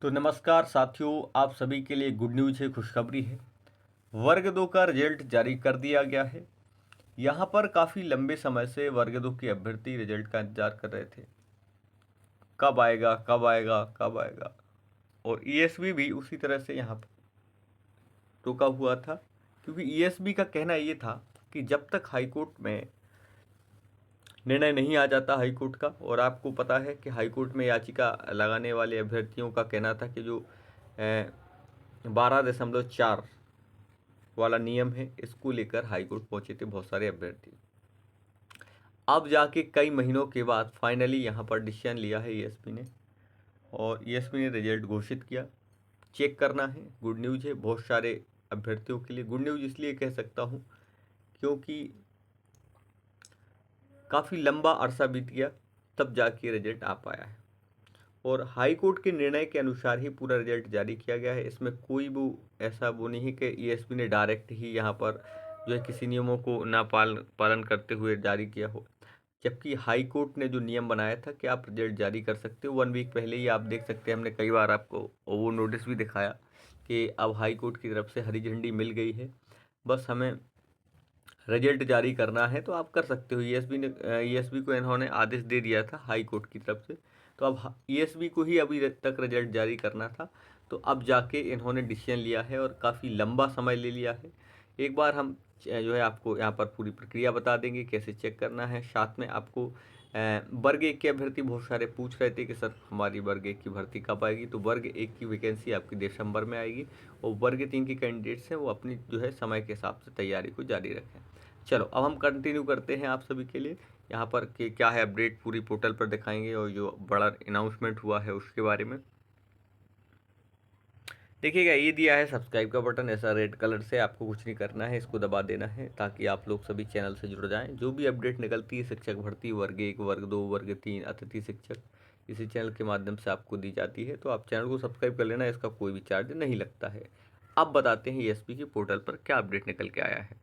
तो नमस्कार साथियों, आप सभी के लिए गुड न्यूज़ है, खुशखबरी है। वर्ग 2 का रिजल्ट जारी कर दिया गया है। यहाँ पर काफ़ी लंबे समय से वर्ग 2 के अभ्यर्थी रिजल्ट का इंतजार कर रहे थे, कब आएगा कब आएगा कब आएगा। और ईएसबी भी उसी तरह से यहाँ पर रुका हुआ था, क्योंकि ईएसबी का कहना ये था कि जब तक हाईकोर्ट में निर्णय नहीं आ जाता हाईकोर्ट का, और आपको पता है कि हाईकोर्ट में याचिका लगाने वाले अभ्यर्थियों का कहना था कि जो 12.4 वाला नियम है, इसको लेकर हाईकोर्ट पहुंचे थे बहुत सारे अभ्यर्थी। अब जाके कई महीनों के बाद फाइनली यहाँ पर डिसीजन लिया है ईएसपी ने, और ईएसपी ने रिजल्ट घोषित किया। चेक करना है, गुड न्यूज़ है बहुत सारे अभ्यर्थियों के लिए। गुड न्यूज़ इसलिए कह सकता हूँ क्योंकि काफ़ी लंबा अरसा बीत गया, तब जाके रिजल्ट आ पाया है, और हाई कोर्ट के निर्णय के अनुसार ही पूरा रिजल्ट जारी किया गया है। इसमें कोई वो ऐसा वो नहीं है कि ईएसपी ने डायरेक्ट ही यहाँ पर जो है किसी नियमों को ना पालन करते हुए जारी किया हो, जबकि हाई कोर्ट ने जो नियम बनाया था कि आप रिजल्ट जारी कर सकते हो 1 वीक पहले ही। आप देख सकते हैं, हमने कई बार आपको वो नोटिस भी दिखाया कि अब हाई कोर्ट की तरफ से हरी झंडी मिल गई है, बस हमें रिजल्ट जारी करना है तो आप कर सकते हो। ईएसबी को इन्होंने आदेश दे दिया था हाई कोर्ट की तरफ से, तो अब ईएसबी को ही अभी तक रिजल्ट जारी करना था। तो अब जाके इन्होंने डिसीजन लिया है और काफ़ी लंबा समय ले लिया है। एक बार हम जो है आपको यहाँ पर पूरी प्रक्रिया बता देंगे कैसे चेक करना है। साथ में आपको वर्ग 1 के अभ्यर्थी बहुत सारे पूछ रहे थे कि सर हमारी वर्ग 1 की भर्ती कब आएगी, तो वर्ग 1 की वैकेंसी आपकी दिसंबर में आएगी, और वर्ग 3 के कैंडिडेट्स हैं वो अपनी जो है समय के हिसाब से तैयारी को जारी रखें। चलो अब हम कंटिन्यू करते हैं आप सभी के लिए यहाँ पर कि क्या है अपडेट, पूरी पोर्टल पर दिखाएंगे, और जो बड़ा अनाउंसमेंट हुआ है उसके बारे में देखिएगा। ये दिया है सब्सक्राइब का बटन, ऐसा रेड कलर से, आपको कुछ नहीं करना है, इसको दबा देना है ताकि आप लोग सभी चैनल से जुड़ जाएं। जो भी अपडेट निकलती है शिक्षक भर्ती वर्ग 1, वर्ग 2, वर्ग 3, अतिथि शिक्षक, इसी चैनल के माध्यम से आपको दी जाती है, तो आप चैनल को सब्सक्राइब कर लेना, इसका कोई भी चार्ज नहीं लगता है। अब बताते हैं ईएसपी की पोर्टल पर क्या अपडेट निकल के आया है।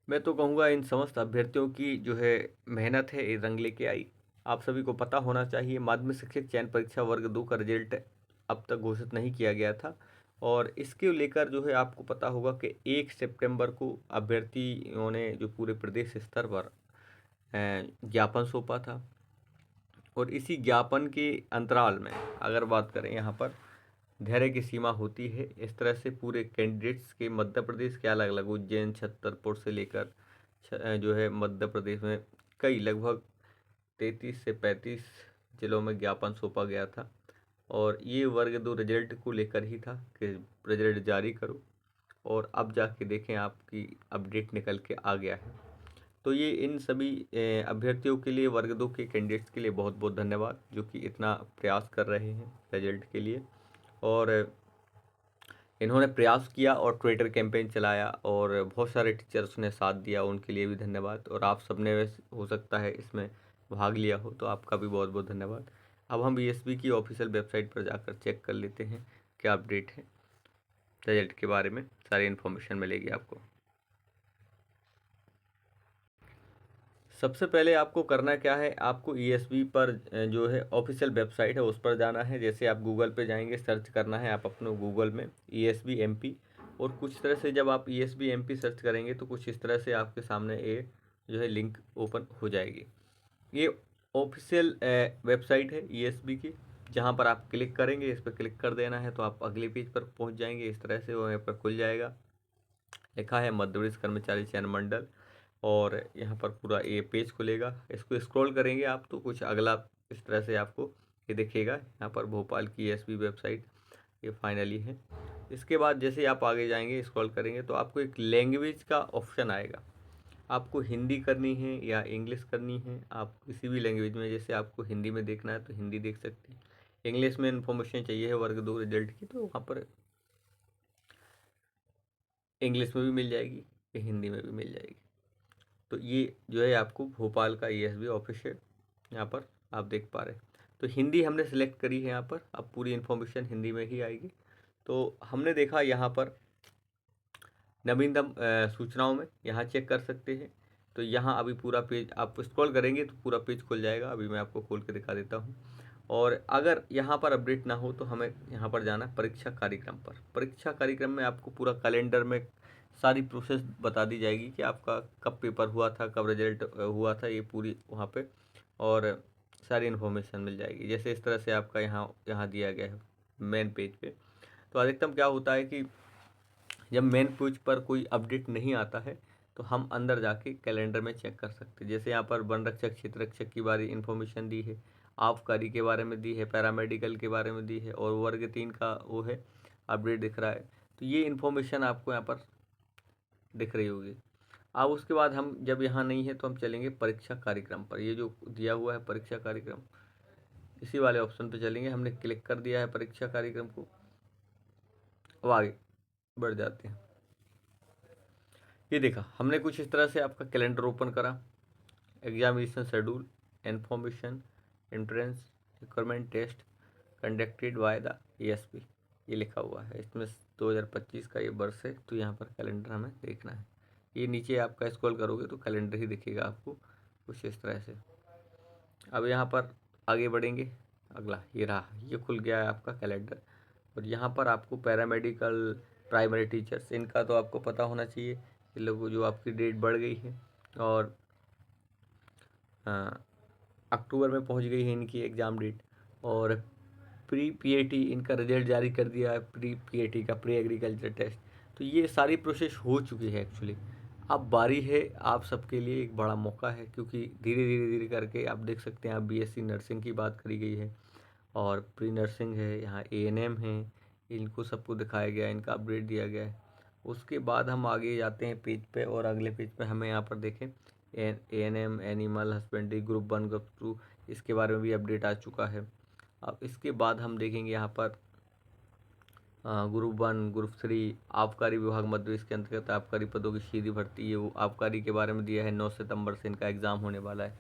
मैं तो कहूँगा इन समस्त अभ्यर्थियों की जो है मेहनत है ये रंग लेके आई। आप सभी को पता होना चाहिए माध्यमिक शिक्षक चयन परीक्षा वर्ग 2 का रिजल्ट अब तक घोषित नहीं किया गया था, और इसके लेकर जो है आपको पता होगा कि 1 सितंबर को अभ्यर्थियों ने जो पूरे प्रदेश स्तर पर ज्ञापन सौंपा था, और इसी ज्ञापन के अंतराल में अगर बात करें यहाँ पर धैर्य की सीमा होती है। इस तरह से पूरे कैंडिडेट्स के मध्य प्रदेश के अलग अलग उज्जैन, छतरपुर से लेकर जो है मध्य प्रदेश में कई लगभग 33 से 35 जिलों में ज्ञापन सौंपा गया था, और ये वर्ग 2 रिजल्ट को लेकर ही था कि रिजल्ट जारी करो, और अब जाके देखें आपकी अपडेट निकल के आ गया है। तो ये इन सभी अभ्यर्थियों के लिए, वर्ग 2 के कैंडिडेट्स के लिए बहुत बहुत धन्यवाद, जो कि इतना प्रयास कर रहे हैं रिजल्ट के लिए, और इन्होंने प्रयास किया और ट्विटर कैंपेन चलाया, और बहुत सारे टीचर्स ने साथ दिया, उनके लिए भी धन्यवाद। और आप सबने हो सकता है इसमें भाग लिया हो, तो आपका भी बहुत बहुत धन्यवाद। अब हम ईएसबी की ऑफिशियल वेबसाइट पर जाकर चेक कर लेते हैं क्या अपडेट है रिजल्ट के बारे में, सारी इन्फॉर्मेशन मिलेगी आपको। सबसे पहले आपको करना क्या है, आपको ईएसबी पर जो है ऑफिशियल वेबसाइट है उस पर जाना है। जैसे आप गूगल पे जाएंगे, सर्च करना है आप अपने गूगल में ईएसबी एमपी, और कुछ तरह से जब आप ईएसबी एमपी सर्च करेंगे तो कुछ इस तरह से आपके सामने ये जो है लिंक ओपन हो जाएगी। ये ऑफिशियल वेबसाइट है ईएसबी की, जहाँ पर आप क्लिक करेंगे, इस पर क्लिक कर देना है तो आप अगले पेज पर पहुँच जाएंगे। इस तरह से वो यहाँ पर खुल जाएगा, लिखा है मध्य प्रदेश कर्मचारी चयन मंडल, और यहाँ पर पूरा ये पेज खुलेगा। इसको स्क्रॉल करेंगे आप तो कुछ अगला इस तरह से आपको ये दिखेगा। यहाँ पर भोपाल की एसबी वेबसाइट ये फाइनली है। इसके बाद जैसे आप आगे जाएंगे, स्क्रॉल करेंगे तो आपको एक लैंग्वेज का ऑप्शन आएगा। आपको हिंदी करनी है या इंग्लिश करनी है, आप किसी भी लैंग्वेज में, जैसे आपको हिंदी में देखना है तो हिंदी देख सकते हैं। इंग्लिश में इन्फॉर्मेशन चाहिए है वर्ग 2 रिजल्ट की, तो वहाँ पर इंग्लिश में भी मिल जाएगी, हिंदी में भी मिल जाएगी। तो ये जो है आपको भोपाल का ईएसबी ऑफिस है, यहाँ पर आप देख पा रहे हैं। तो हिंदी हमने सेलेक्ट करी है यहाँ पर, अब पूरी इन्फॉर्मेशन हिंदी में ही आएगी। तो हमने देखा यहाँ पर नवीनतम सूचनाओं में, यहाँ चेक कर सकते हैं। तो यहाँ अभी पूरा पेज आप स्क्रॉल करेंगे तो पूरा पेज खुल जाएगा। अभी मैं आपको खोल के दिखा देता हूँ। और अगर यहाँ पर अपडेट ना हो तो हमें यहाँ पर जाना है परीक्षा कार्यक्रम पर। परीक्षा कार्यक्रम में आपको पूरा कैलेंडर में सारी प्रोसेस बता दी जाएगी कि आपका कब पेपर हुआ था, कब रिजल्ट हुआ था, ये पूरी वहाँ पे और सारी इन्फॉर्मेशन मिल जाएगी। जैसे इस तरह से आपका यहाँ दिया गया है मेन पेज पे। तो अधिकतम क्या होता है कि जब मेन पेज पर कोई अपडेट नहीं आता है तो हम अंदर जाके कैलेंडर में चेक कर सकते हैं। जैसे यहाँ पर वन रक्षक, क्षेत्र रक्षक की बारे इन्फॉर्मेशन दी है, आबकारी के बारे में दी है, पैरामेडिकल के बारे में दी है और वर्ग 3 का वो है अपडेट दिख रहा है। तो ये इन्फॉर्मेशन आपको यहाँ पर दिख रही होगी। अब उसके बाद हम जब यहाँ नहीं है तो हम चलेंगे परीक्षा कार्यक्रम पर। ये जो दिया हुआ है परीक्षा कार्यक्रम, इसी वाले ऑप्शन पे चलेंगे। हमने क्लिक कर दिया है परीक्षा कार्यक्रम को। अब आगे बढ़ जाते हैं। ये देखा हमने कुछ इस तरह से आपका कैलेंडर ओपन करा। Examination schedule, information, entrance, requirement test conducted by the ASP, ये लिखा हुआ है। इसमें 2025 का ये वर्ष है। तो यहाँ पर कैलेंडर हमें देखना है। ये नीचे आपका स्क्रॉल करोगे तो कैलेंडर ही दिखेगा आपको कुछ इस तरह से। अब यहाँ पर आगे बढ़ेंगे। अगला ये रहा, ये खुल गया है आपका कैलेंडर। और यहाँ पर आपको पैरामेडिकल, प्राइमरी टीचर्स, इनका तो आपको पता होना चाहिए। ये लोग जो आपकी डेट बढ़ गई है और अक्टूबर में पहुंच गई है इनकी एग्ज़ाम डेट। और प्री पीएटी इनका रिजल्ट जारी कर दिया है, प्री पीएटी का, प्री एग्रीकल्चर टेस्ट। तो ये सारी प्रोसेस हो चुकी है एक्चुअली। अब बारी है आप सबके लिए, एक बड़ा मौका है क्योंकि धीरे धीरे धीरे करके आप देख सकते हैं। आप बीएससी नर्सिंग की बात करी गई है और प्री नर्सिंग है, यहाँ एएनएम है, इनको सबको दिखाया गया है, इनका अपडेट दिया गया है। उसके बाद हम आगे जाते हैं पेज पे और अगले पेज पे हमें यहाँ पर देखें ANM, animal husbandry, group 1, group 2, इसके बारे में भी अपडेट आ चुका है। अब इसके बाद हम देखेंगे यहाँ पर ग्रुप 1, ग्रुप 3, आबकारी विभाग मध्य प्रदेश के अंतर्गत आबकारी पदों की सीधी भर्ती है, वो आबकारी के बारे में दिया है। 9 सितंबर से इनका एग्ज़ाम होने वाला है।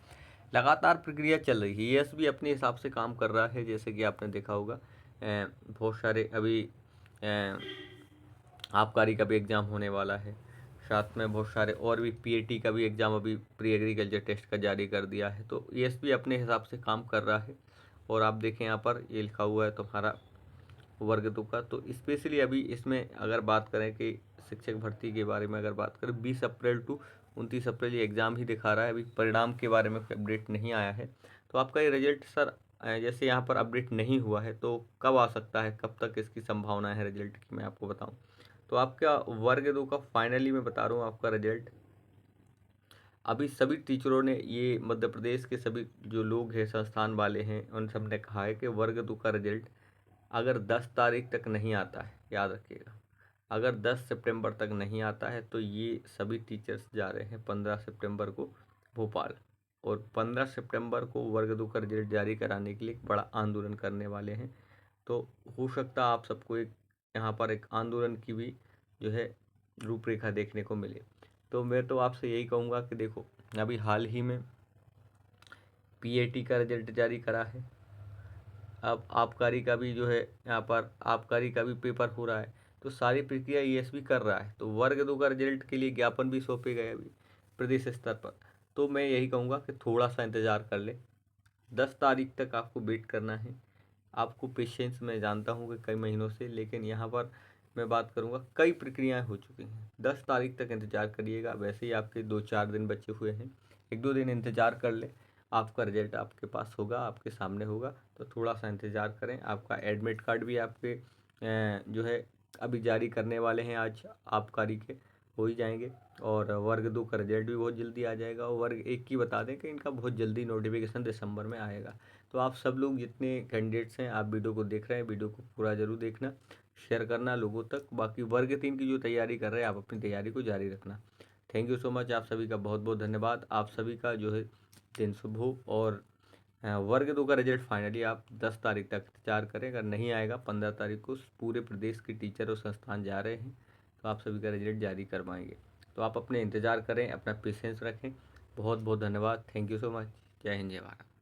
लगातार प्रक्रिया चल रही है। यस भी अपने हिसाब से काम कर रहा है, जैसे कि आपने देखा होगा बहुत सारे अभी आबकारी का भी एग्ज़ाम होने वाला है। साथ में बहुत सारे और भी पीएटी का भी एग्ज़ाम अभी प्री एग्रीकल्चर टेस्ट का जारी कर दिया है। तो यस भी अपने हिसाब से काम कर रहा है। और आप देखें यहाँ पर ये लिखा हुआ है तुम्हारा वर्ग 2 का। तो स्पेशली अभी इसमें अगर बात करें कि शिक्षक भर्ती के बारे में अगर बात करें, 20 अप्रैल टू 29 अप्रैल ये एग्ज़ाम ही दिखा रहा है। अभी परिणाम के बारे में कोई अपडेट नहीं आया है। तो आपका ये रिजल्ट सर जैसे यहाँ पर अपडेट नहीं हुआ है तो कब आ सकता है, कब तक इसकी संभावना है रिजल्ट की, मैं आपको बताऊँ तो आपका वर्ग 2 का फाइनली मैं बता रहा हूँ आपका रिजल्ट। अभी सभी टीचरों ने, ये मध्य प्रदेश के सभी जो लोग हैं, संस्थान वाले हैं, उन सब ने कहा है कि वर्ग 2 का रिजल्ट अगर 10 तारीख तक नहीं आता है, याद रखिएगा, अगर 10 सितंबर तक नहीं आता है तो ये सभी टीचर्स जा रहे हैं 15 सितंबर को भोपाल। और 15 सितंबर को वर्ग 2 का रिजल्ट जारी कराने के लिए एक बड़ा आंदोलन करने वाले हैं। तो हो सकता है आप सबको एक यहाँ पर एक आंदोलन की भी जो है रूपरेखा देखने को मिले। तो मैं तो आपसे यही कहूँगा कि देखो अभी हाल ही में पीएटी का रिजल्ट जारी करा है। अब आबकारी का भी जो है यहाँ पर आबकारी का भी पेपर हो रहा है। तो सारी प्रक्रिया ईएसपी कर रहा है। तो वर्ग 2 का रिजल्ट के लिए ज्ञापन भी सौंपे गए अभी प्रदेश स्तर पर। तो मैं यही कहूँगा कि थोड़ा सा इंतज़ार कर ले, 10 तारीख तक आपको वेट करना है। आपको पेशेंस मैं जानता हूँ कि कई महीनों से, लेकिन यहाँ पर मैं बात करूँगा कई प्रक्रियाएं हो चुकी हैं। 10 तारीख तक इंतज़ार करिएगा। वैसे ही आपके 2-4 दिन बचे हुए हैं, 1-2 दिन इंतज़ार कर ले, आपका रिजल्ट आपके पास होगा, आपके सामने होगा। तो थोड़ा सा इंतज़ार करें। आपका एडमिट कार्ड भी आपके जो है अभी जारी करने वाले हैं, आज आबकारी के हो ही जाएंगे। और वर्ग 2 का रिजल्ट भी बहुत जल्दी आ जाएगा। और वर्ग 1 की बता दें कि इनका बहुत जल्दी नोटिफिकेशन दिसंबर में आएगा। तो आप सब लोग जितने कैंडिडेट्स हैं, आप वीडियो को देख रहे हैं, वीडियो को पूरा जरूर देखना, शेयर करना लोगों तक। बाकी वर्ग 3 की जो तैयारी कर रहे हैं, आप अपनी तैयारी को जारी रखना। Thank you so much. आप सभी का बहुत बहुत धन्यवाद। आप सभी का जो है दिन शुभ हो। और वर्ग 2 का रिजल्ट फाइनली आप 10 तारीख तक इंतजार करें। अगर नहीं आएगा 15 तारीख को पूरे प्रदेश के टीचर और संस्थान जा रहे हैं, तो आप सभी का रिजल्ट जारी करवाएंगे। तो आप अपने इंतज़ार करें, अपना पेशेंस रखें। बहुत बहुत धन्यवाद। Thank you so much. जय हिंद, जय भारत।